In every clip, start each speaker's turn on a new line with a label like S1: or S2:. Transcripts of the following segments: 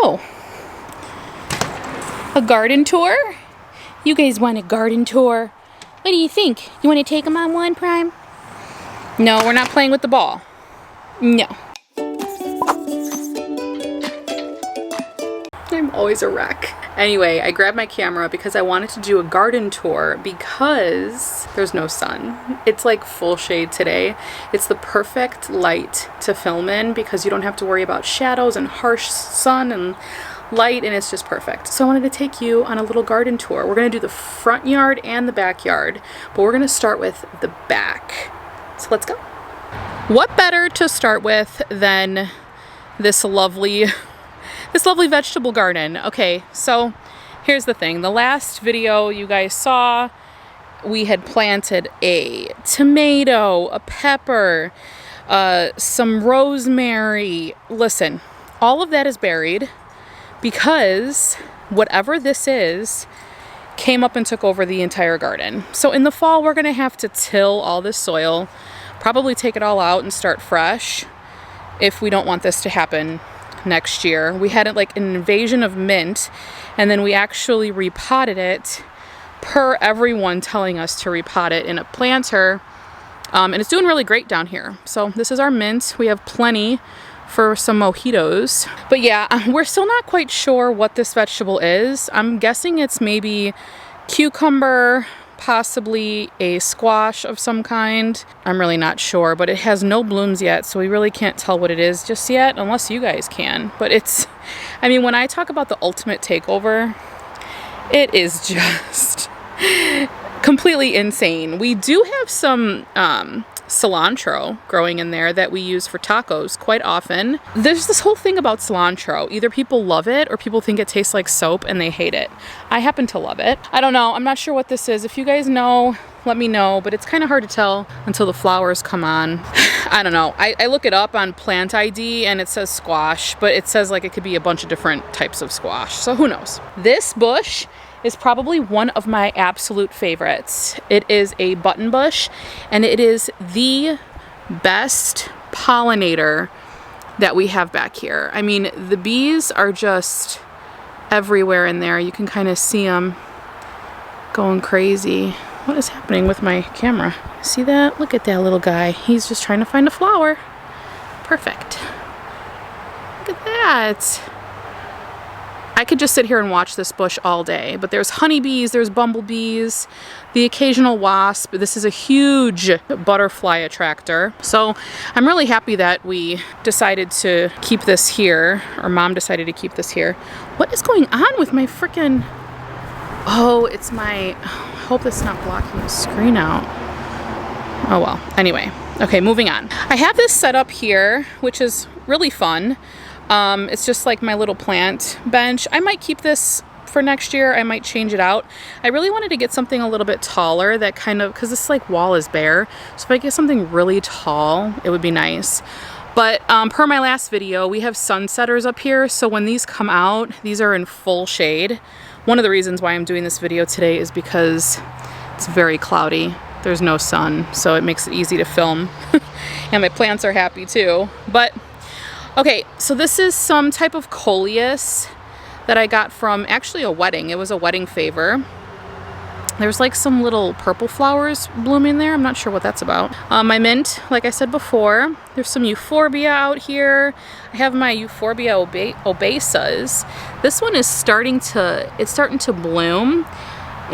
S1: So, a garden tour? You guys want a garden tour? What do you think? You want to take them on one, Prime? No, we're not playing with the ball. No. I'm always a wreck. Anyway, I grabbed my camera because I wanted to do a garden tour because there's no sun. It's like full shade today. It's the perfect light to film in because you don't have to worry about shadows and harsh sun and light, and it's just perfect. So I wanted to take you on a little garden tour. We're gonna do the front yard and the backyard, but we're gonna start with the back. So let's go. What better to start with than this lovely vegetable garden? Okay, so here's the thing. The last video you guys saw, we had planted a tomato, a pepper, some rosemary. Listen, all of that is buried because whatever this is came up and took over the entire garden. So in the fall, we're gonna have to till all this soil, probably take it all out and start fresh if we don't want this to happen next year. We had it like an invasion of mint, and then we actually repotted it per everyone telling us to repot it in a planter, and it's doing really great down here. So this is our mint. We have plenty for some mojitos. But yeah, we're still not quite sure what this vegetable is. I'm guessing it's maybe cucumber, possibly a squash of some kind. I'm really not sure, but it has no blooms yet, so we really can't tell what it is just yet, unless you guys can. But it's, I mean, when I talk about the ultimate takeover, it is just completely insane. We do have some cilantro growing in there that we use for tacos quite often. There's this whole thing about cilantro. Either people love it or people think it tastes like soap and they hate it. I happen to love it. I don't know. I'm not sure what this is. If you guys know, let me know, but it's kind of hard to tell until the flowers come on. I don't know. I look it up on Plant ID and it says squash, but it says like it could be a bunch of different types of squash. So who knows? This bush is probably one of my absolute favorites. It is a button bush, and it is the best pollinator that we have back here. I mean, the bees are just everywhere in there. You can kind of see them going crazy. What is happening with my camera? See that? Look at that little guy. He's just trying to find a flower. Perfect. Look at that. I could just sit here and watch this bush all day, but there's honeybees, there's bumblebees, the occasional wasp. This is a huge butterfly attractor. So I'm really happy that we decided to keep this here, or Mom decided to keep this here. What is going on with my frickin', oh, it's my, I hope that's not blocking the screen out. Oh well, anyway. Okay, moving on. I have this set up here, which is really fun. It's just like my little plant bench. I might keep this for next year. I might change it out. I really wanted to get something a little bit taller that kind of, because this like wall is bare. So if I get something really tall, it would be nice. But per my last video, we have sunsetters up here. So when these come out, these are in full shade. One of the reasons why I'm doing this video today is because it's very cloudy. There's no sun, so it makes it easy to film. And my plants are happy too. But okay, so this is some type of coleus that I got from actually a wedding. It was a wedding favor. There's like some little purple flowers blooming there. I'm not sure what that's about. My mint, like I said before, there's some euphorbia out here. I have my euphorbia obesas. This one is starting to bloom,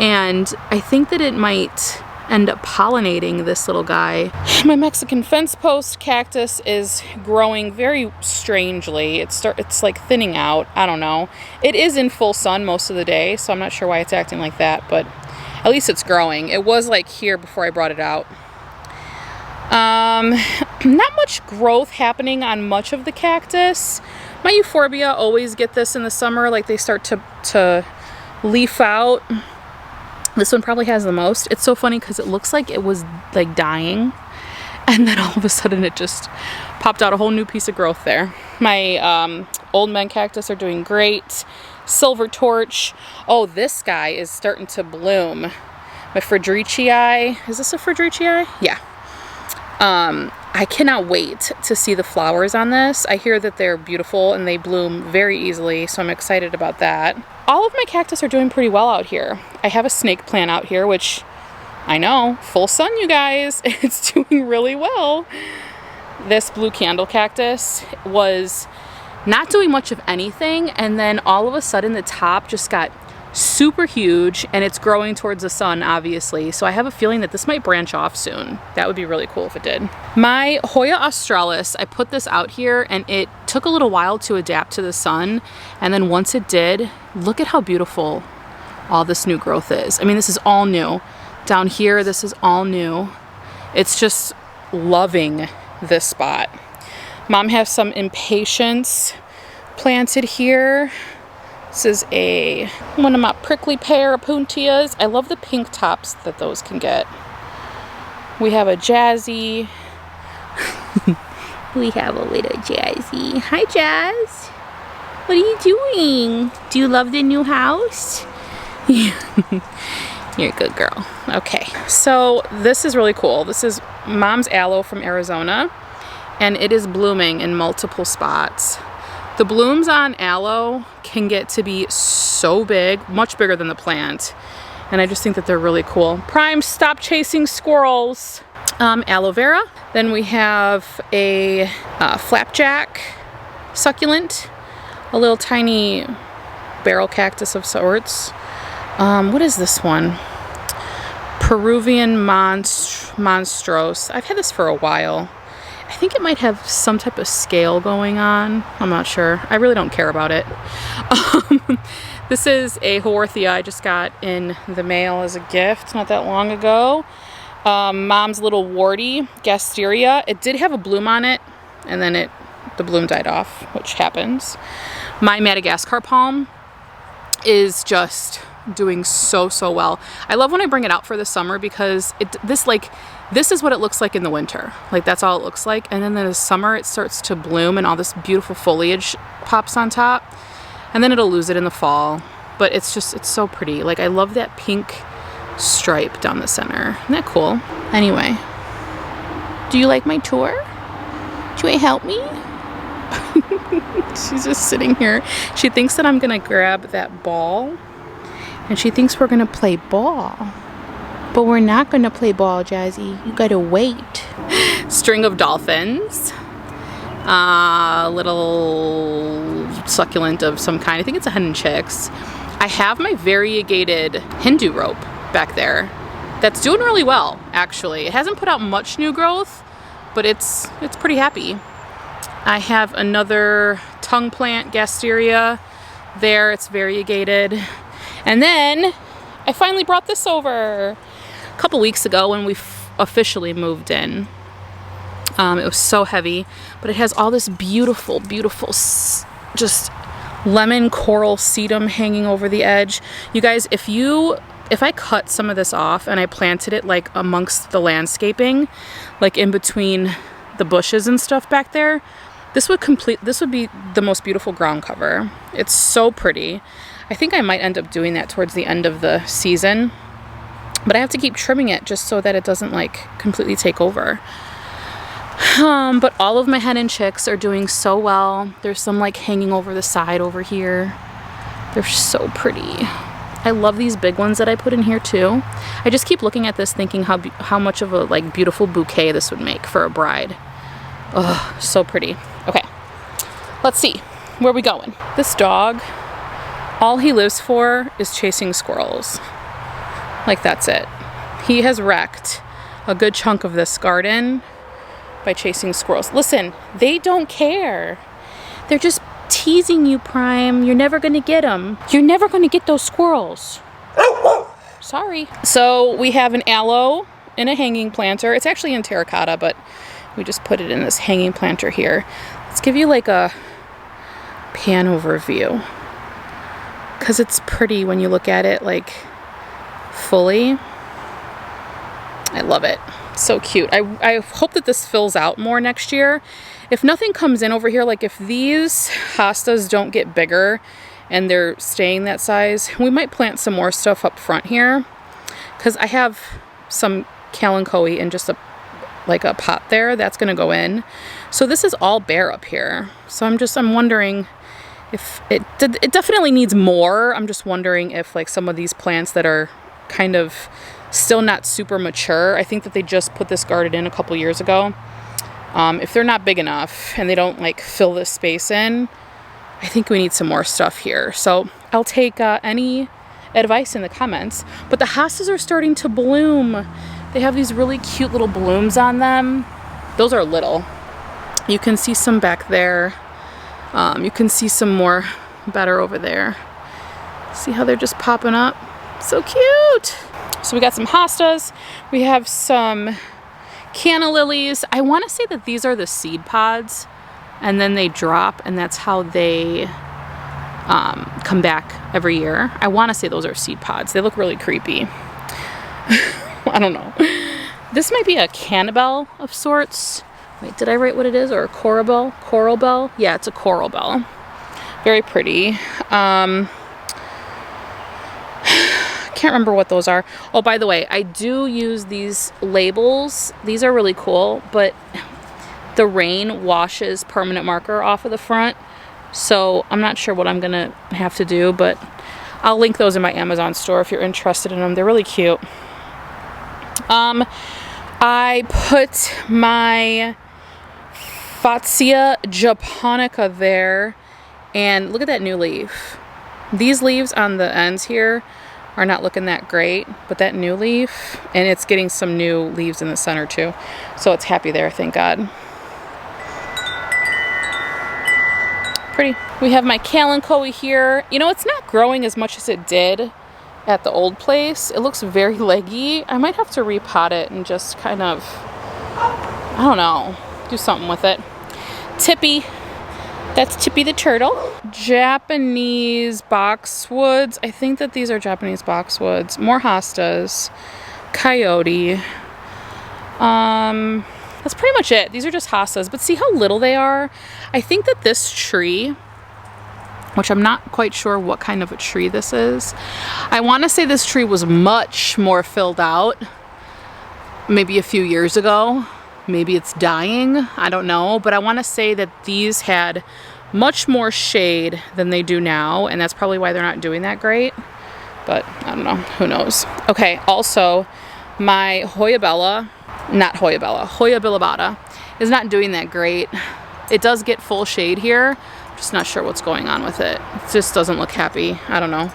S1: and I think that it might end up pollinating this little guy. My Mexican fence post cactus is growing very strangely. It's like thinning out. I don't know. It is in full sun most of the day, so I'm not sure why it's acting like that, but at least it's growing. It was like here before I brought it out. Not much growth happening on much of the cactus. My euphorbia always get this in the summer, like they start to leaf out. This one probably has the most. It's so funny because it looks like it was like dying, and then all of a sudden it just popped out a whole new piece of growth there. My old men cactus are doing great. Silver torch. Oh, this guy is starting to bloom. My Friedrichii. Is this a Friedrichii? Yeah. I cannot wait to see the flowers on this. I hear that they're beautiful and they bloom very easily, so I'm excited about that. All of my cactus are doing pretty well out here. I have a snake plant out here, which I know, full sun, you guys. It's doing really well. This blue candle cactus was not doing much of anything, and then all of a sudden the top just got super huge, and it's growing towards the sun, obviously, so I have a feeling that this might branch off soon. That would be really cool if it did. My Hoya australis, I put this out here and it took a little while to adapt to the sun, and then once it did, look at how beautiful all this new growth is. I mean, this is all new. Down here, this is all new. It's just loving this spot. Mom has some impatiens planted here. This is one of my prickly pear opuntias. I love the pink tops that those can get. We have a Jazzy. We have a little Jazzy. Hi, Jazz. What are you doing? Do you love the new house? You're a good girl. Okay, so this is really cool. This is Mom's aloe from Arizona, and it is blooming in multiple spots. The blooms on aloe can get to be so big, much bigger than the plant. And I just think that they're really cool. Prime, stop chasing squirrels. Aloe vera. Then we have a flapjack succulent, a little tiny barrel cactus of sorts. What is this one? Peruvian monstrose. I've had this for a while. I think it might have some type of scale going on. I'm not sure. I really don't care about it. This is a Haworthia I just got in the mail as a gift not that long ago. Mom's little warty, Gasteria. It did have a bloom on it, and then the bloom died off, which happens. My Madagascar palm is just doing so well. I love when I bring it out for the summer because this is what it looks like in the winter. Like, that's all it looks like. And then in the summer, it starts to bloom and all this beautiful foliage pops on top. And then it'll lose it in the fall. But it's so pretty. Like, I love that pink stripe down the center. Isn't that cool? Anyway, do you like my tour? Do you want to help me? She's just sitting here. She thinks that I'm going to grab that ball. And she thinks we're going to play ball. But we're not going to play ball, Jazzy. You gotta wait. String of dolphins. Little succulent of some kind. I think it's a hen and chicks. I have my variegated Hindu rope back there. That's doing really well, actually. It hasn't put out much new growth, but it's pretty happy. I have another tongue plant, Gasteria. There, it's variegated. And then I finally brought this over a couple weeks ago when we officially moved in. It was so heavy, but it has all this beautiful just lemon coral sedum hanging over the edge. You guys, if I cut some of this off and I planted it like amongst the landscaping, like in between the bushes and stuff back there, this would be the most beautiful ground cover. It's so pretty. I think I might end up doing that towards the end of the season, but I have to keep trimming it just so that it doesn't like completely take over. But all of my hen and chicks are doing so well. There's some like hanging over the side over here. They're so pretty. I love these big ones that I put in here too. I just keep looking at this thinking how much of a like beautiful bouquet this would make for a bride. Oh, so pretty. Okay, let's see. Where are we going? This dog, all he lives for is chasing squirrels. Like, that's it. He has wrecked a good chunk of this garden by chasing squirrels. Listen, they don't care. They're just teasing you, Prime. You're never gonna get them. You're never gonna get those squirrels. Sorry. So we have an aloe in a hanging planter. It's actually in terracotta, but we just put it in this hanging planter here. Let's give you like a pan overview, because it's pretty when you look at it like fully. I love it. So cute. I hope that this fills out more next year. If nothing comes in over here, like if these hostas don't get bigger and they're staying that size, we might plant some more stuff up front here, because I have some kalanchoe in just a like a pot there that's gonna go in. So this is all bare up here. So I'm wondering if it definitely needs more. I'm just wondering if like some of these plants that are kind of still not super mature, I think that they just put this garden in a couple years ago. If they're not big enough and they don't like fill this space in, I think we need some more stuff here. So I'll take any advice in the comments. But the hostas are starting to bloom. They have these really cute little blooms on them. Those are little. You can see some back there. You can see some more better over there. See how they're just popping up? So cute. So we got some hostas. We have some canna lilies. I want to say that these are the seed pods, and then they drop, and that's how they come back every year. I want to say those are seed pods. They look really creepy. I don't know. This might be a cannabelle of sorts. Wait, did I write what it is? Or a coral bell? Coral bell? Yeah, it's a coral bell. Very pretty. Can't remember what those are. Oh, by the way, I do use these labels. These are really cool, but the rain washes permanent marker off of the front. So I'm not sure what I'm gonna have to do, but I'll link those in my Amazon store if you're interested in them. They're really cute. I put my Fatsia japonica there, and look at that new leaf. These leaves on the ends here are not looking that great, but that new leaf, and it's getting some new leaves in the center too. So it's happy there, thank God. Pretty. We have my kalanchoe here. You know, it's not growing as much as it did at the old place. It looks very leggy. I might have to repot it and just kind of, I don't know, do something with it. Tippy. That's Tippy the turtle. Japanese boxwoods. I think that these are Japanese boxwoods. More hostas. Coyote. That's pretty much it. These are just hostas, but see how little they are? I think that this tree, which I'm not quite sure what kind of a tree this is. I want to say this tree was much more filled out maybe a few years ago. Maybe it's dying, I don't know, but I want to say that these had much more shade than they do now, and that's probably why they're not doing that great, but I don't know, who knows. Okay, also my Hoya bilobata is not doing that great. It does get full shade here. Just not sure what's going on with it. It just doesn't look happy. I don't know.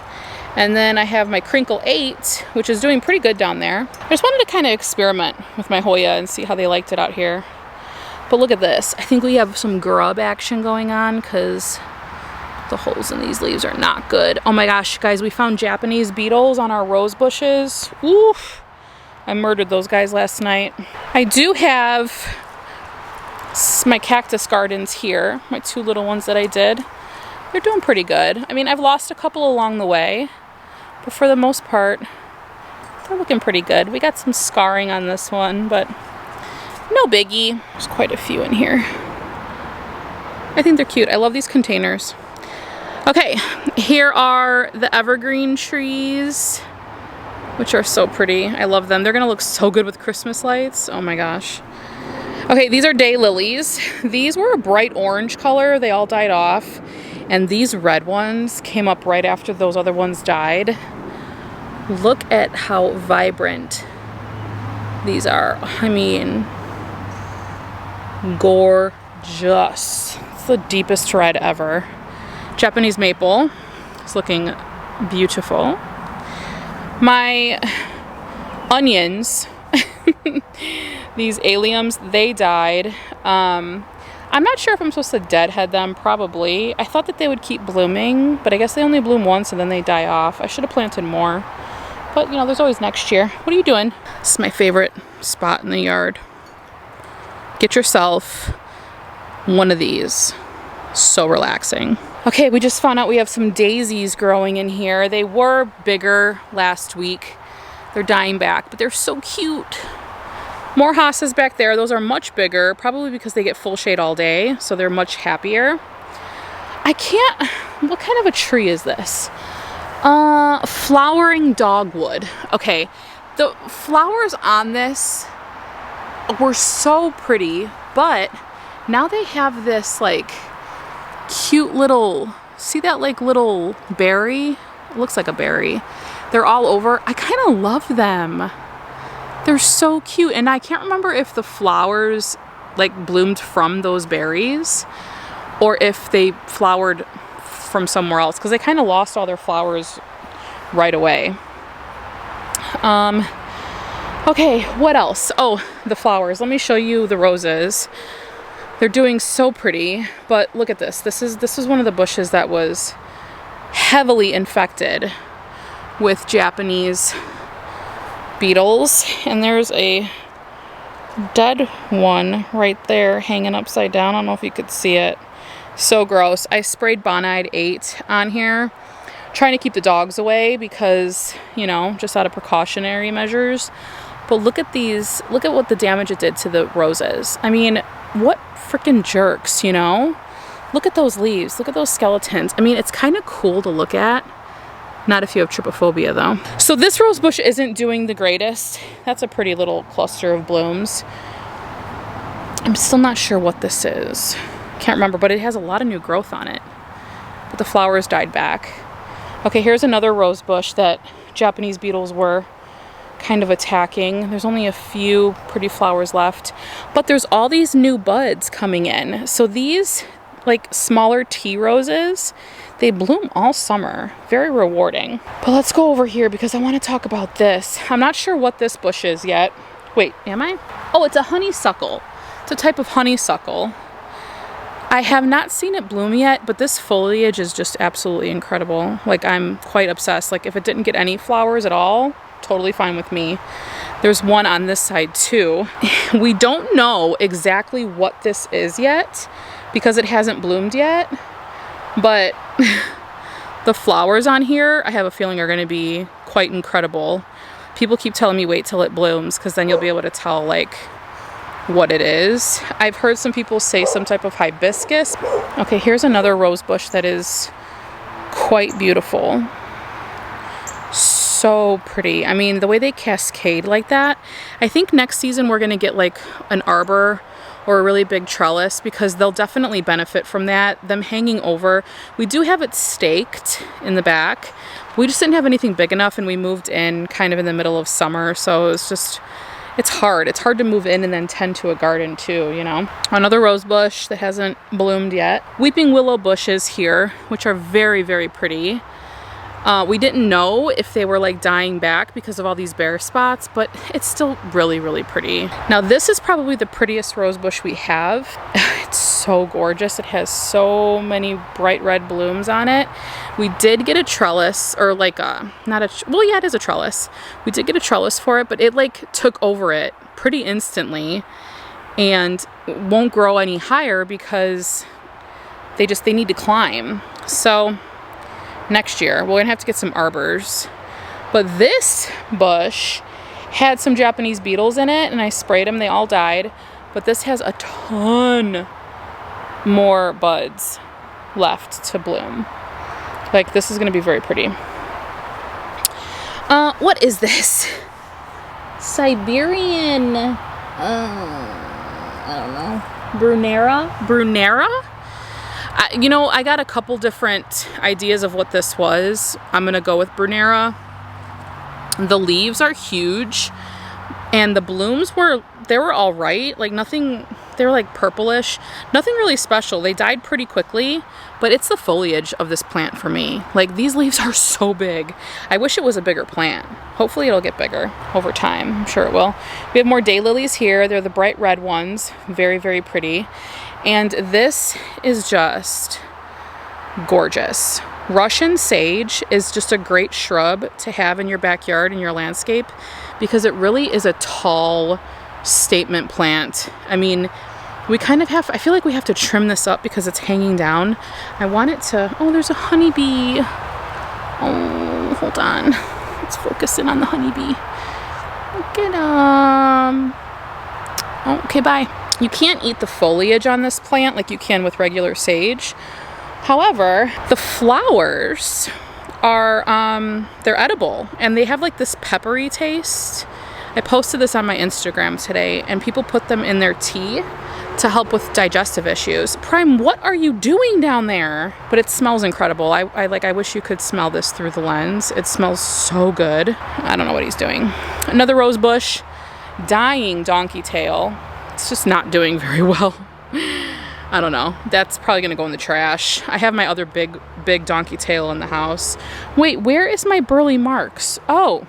S1: And then I have my Crinkle 8, which is doing pretty good down there. I just wanted to kind of experiment with my Hoya and see how they liked it out here. But look at this. I think we have some grub action going on because the holes in these leaves are not good. Oh my gosh, guys, we found Japanese beetles on our rose bushes. Oof. I murdered those guys last night. I do have my cactus gardens here, my two little ones that I did. They're doing pretty good. I mean, I've lost a couple along the way, but for the most part, they're looking pretty good. We got some scarring on this one, but no biggie. There's quite a few in here. I think they're cute. I love these containers. Okay, here are the evergreen trees, which are so pretty. I love them. They're gonna look so good with Christmas lights. Oh my gosh. Okay, these are daylilies. These were a bright orange color. They all died off. And these red ones came up right after those other ones died. Look at how vibrant these are. I mean, gorgeous. It's the deepest red ever. Japanese maple is looking beautiful. My onions, these alliums, they died. I'm not sure if I'm supposed to deadhead them, probably. I thought that they would keep blooming, but I guess they only bloom once and then they die off. I should have planted more, but you know, there's always next year. What are you doing? This is my favorite spot in the yard. Get yourself one of these. So relaxing. Okay, we just found out we have some daisies growing in here. They were bigger last week. They're dying back, but they're so cute. More hostas back there. Those are much bigger, probably because they get full shade all day, so they're much happier. I can't, what kind of a tree is this? Flowering dogwood. Okay, the flowers on this were so pretty, but now they have this like cute little, see that like little berry? It looks like a berry. They're all over. I kind of love them. They're so cute. And I can't remember if the flowers like bloomed from those berries or if they flowered from somewhere else, because they kind of lost all their flowers right away. Okay, what else? Oh, the flowers. Let me show you the roses. They're doing so pretty, but look at this. This is one of the bushes that was heavily infected with Japanese beetles, and there's a dead one right there hanging upside down. I don't know if you could see it. So gross. I sprayed Bonide 8 on here, trying to keep the dogs away because, you know, just out of precautionary measures. But look at these, look at what the damage it did to the roses. I mean, what freaking jerks, you know? Look at those leaves, look at those skeletons. I mean, it's kind of cool to look at. Not if you have trypophobia though. So this rose bush isn't doing the greatest. That's a pretty little cluster of blooms. I'm still not sure what this is. Can't remember, but it has a lot of new growth on it. But the flowers died back. Okay, here's another rose bush that Japanese beetles were kind of attacking. There's only a few pretty flowers left, but there's all these new buds coming in. So these like smaller tea roses, they bloom all summer. Very rewarding. But let's go over here because I want to talk about this. I'm not sure what this bush is yet. Wait, am I? Oh, it's a honeysuckle. It's a type of honeysuckle. I have not seen it bloom yet, but this foliage is just absolutely incredible. Like, I'm quite obsessed. Like, if it didn't get any flowers at all, totally fine with me. There's one on this side too. We don't know exactly what this is yet because it hasn't bloomed yet, but the flowers on here, I have a feeling are going to be quite incredible. People keep telling me wait till it blooms because then you'll be able to tell like what it is. I've heard some people say some type of hibiscus. Okay, here's another rose bush that is quite beautiful. So pretty. I mean, the way they cascade like that, I think next season we're going to get like an arbor or a really big trellis because they'll definitely benefit from that, them hanging over. We do have it staked in the back. We just didn't have anything big enough, and we moved in kind of in the middle of summer, so it's just, it's hard to move in and then tend to a garden too, you know. Another rose bush that hasn't bloomed yet. Weeping willow bushes here, which are very, very pretty. We didn't know if they were like dying back because of all these bare spots, but it's still really, really pretty. Now this is probably the prettiest rose bush we have. It's so gorgeous. It has so many bright red blooms on it. We did get a trellis, or like a, not a, well yeah, it is a trellis. We did get a trellis for it, but it like took over it pretty instantly and won't grow any higher because they need to climb. So next year we're gonna have to get some arbors. But this bush had some Japanese beetles in it and I sprayed them, they all died. But this has a ton more buds left to bloom. Like, this is gonna be very pretty. What is this? Siberian, I don't know, Brunera? You know, I got a couple different ideas of what this was. I'm gonna go with Brunera. The leaves are huge, and the blooms were all right. Like nothing, they were like purplish. Nothing really special. They died pretty quickly, but it's the foliage of this plant for me. Like, these leaves are so big. I wish it was a bigger plant. Hopefully it'll get bigger over time. I'm sure it will. We have more daylilies here. They're the bright red ones. Very, very pretty. And this is just gorgeous. Russian sage is just a great shrub to have in your backyard, in your landscape, because it really is a tall statement plant. I mean, we kind of have, I feel like we have to trim this up because it's hanging down. I want it to, oh, there's a honeybee. Oh, hold on. Let's focus in on the honeybee. Look at him. Oh, okay, bye. You can't eat the foliage on this plant like you can with regular sage. However, the flowers are, they're edible and they have like this peppery taste. I posted this on my Instagram today, and people put them in their tea to help with digestive issues. Prime, what are you doing down there? But it smells incredible. I wish you could smell this through the lens. It smells so good. I don't know what he's doing. Another rose bush, dying donkey tail. It's just not doing very well. I don't know. That's probably gonna go in the trash. I have my other big donkey tail in the house. Wait, where is my burley marks? Oh,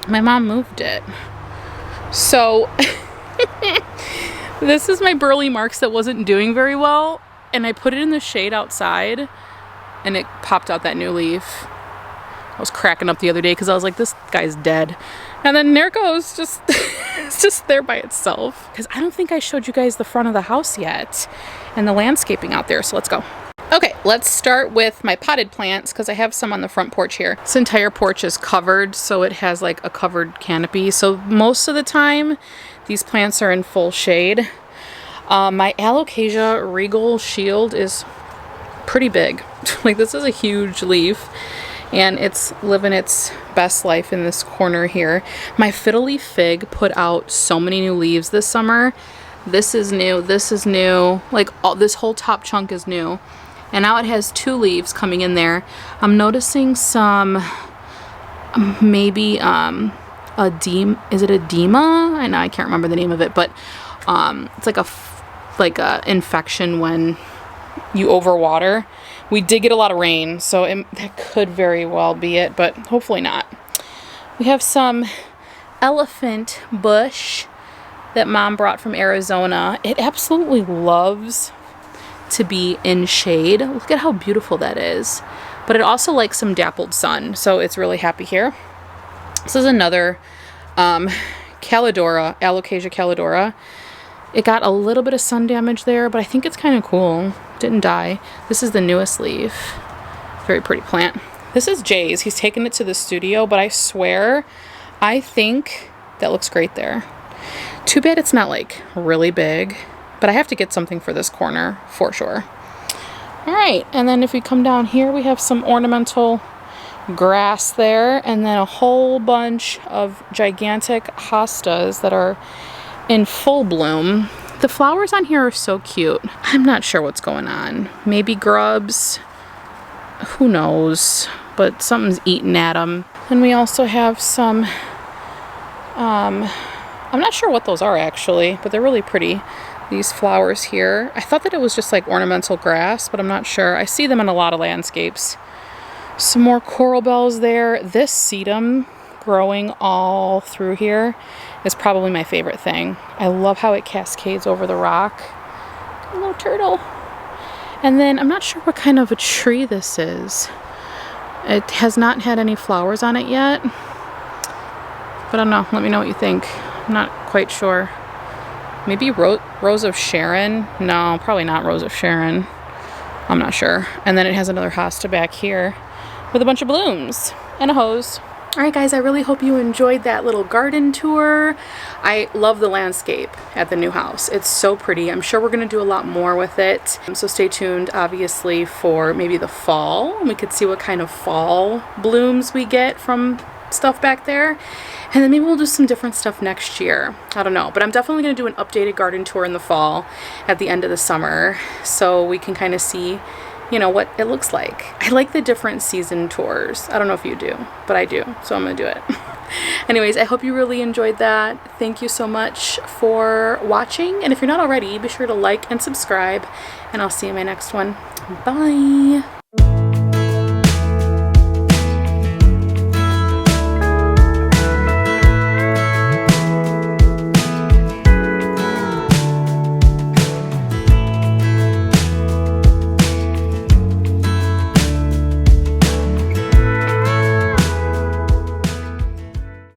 S1: my mom moved it. So this is my burley marks that wasn't doing very well, and I put it in the shade outside, and it popped out that new leaf. I was cracking up the other day because I was like, this guy's dead. And then there it goes, just it's just there by itself. Because I don't think I showed you guys the front of the house yet and the landscaping out there, so let's go. Okay, let's start with my potted plants because I have some on the front porch here. This entire porch is covered, so it has like a covered canopy. So most of the time, these plants are in full shade. My Alocasia Regal Shield is pretty big. Like, this is a huge leaf, and it's living its best life in this corner here. My fiddle leaf fig put out so many new leaves this summer. This is new, this is new, like this whole top chunk is new. And now it has 2 leaves coming in there. I'm noticing some, maybe is it edema? I know, I can't remember the name of it, but it's like a infection when you overwater. We did get a lot of rain, so that could very well be it, but hopefully not. We have some elephant bush that Mom brought from Arizona. It absolutely loves to be in shade. Look at how beautiful that is. But it also likes some dappled sun, so it's really happy here. This is another Calidora, Alocasia Calidora. It got a little bit of sun damage there, but I think it's kind of cool. Didn't die. This is the newest leaf. Very pretty plant. This is Jay's. He's taken it to the studio, but I swear, I think that looks great there. Too bad it's not like really big, but I have to get something for this corner for sure. All right, and then if we come down here, we have some ornamental grass there, and then a whole bunch of gigantic hostas that are in full bloom. The flowers on here are so cute. I'm not sure what's going on. Maybe grubs, who knows, but something's eating at them. And we also have some, I'm not sure what those are actually, but they're really pretty. These flowers here. I thought that it was just like ornamental grass, but I'm not sure. I see them in a lot of landscapes. Some more coral bells there. This sedum growing all through here is probably my favorite thing. I love how it cascades over the rock. A little turtle. And then I'm not sure what kind of a tree this is. It has not had any flowers on it yet. But I don't know. Let me know what you think. I'm not quite sure. Maybe Rose of Sharon? No, probably not Rose of Sharon. I'm not sure. And then it has another hosta back here with a bunch of blooms and a hose. All right, guys, I really hope you enjoyed that little garden tour. I love the landscape at the new house. It's so pretty. I'm sure we're going to do a lot more with it. So stay tuned, obviously, for maybe the fall. We could see what kind of fall blooms we get from stuff back there. And then maybe we'll do some different stuff next year. I don't know. But I'm definitely going to do an updated garden tour in the fall at the end of the summer, so we can kind of see, you know, what it looks like. I like the different season tours. I don't know if you do, but I do, so I'm gonna do it. Anyways, I hope you really enjoyed that. Thank you so much for watching, and if you're not already, be sure to like and subscribe, and I'll see you in my next one. Bye!